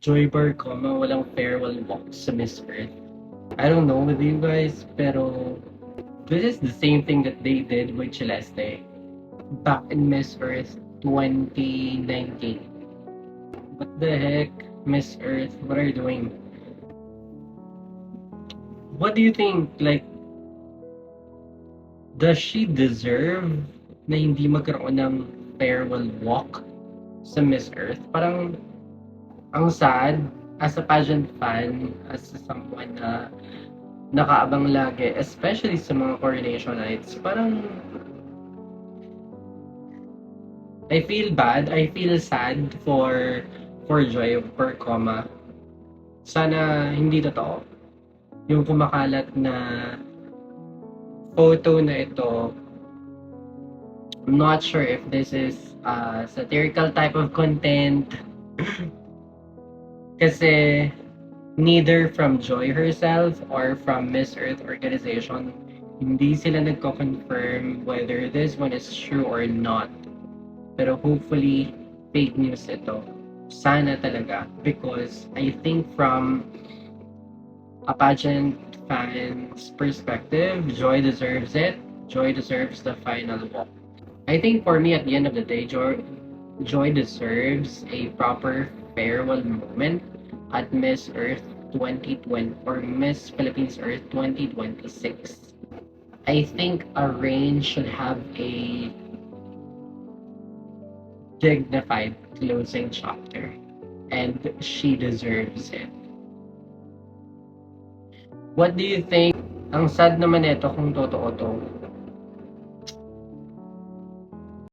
Joy Barcoma walang farewell walk sa Miss Earth. I don't know with you guys, pero this is the same thing that they did with Celeste back in Miss Earth 2019. What the heck, Miss Earth? What are you doing? What do you think? Like, does she deserve na hindi magkaroon ng farewell walk sa Miss Earth? Parang ang sad as a pageant fan, as someone na nakaabang lagi, especially sa mga coronation nights. Parang I feel bad, I feel sad for Joy of Percoma. Sana hindi totoo yung kumakalat na photo na ito. I'm not sure if this is satirical type of content kasi neither from Joy herself or from Miss Earth organization, hindi sila nagko-confirm whether this one is true or not. Pero hopefully, fake news ito. Sana talaga. Because I think from a pageant fan's perspective, Joy deserves it. Joy deserves the final walk. I think for me, at the end of the day, Joy deserves a proper farewell moment at Miss Earth 2020 or Miss Philippines Earth 2026. I think a reign should have a dignified closing chapter, and she deserves it. What do you think? Ang sad naman ito kung totoo to.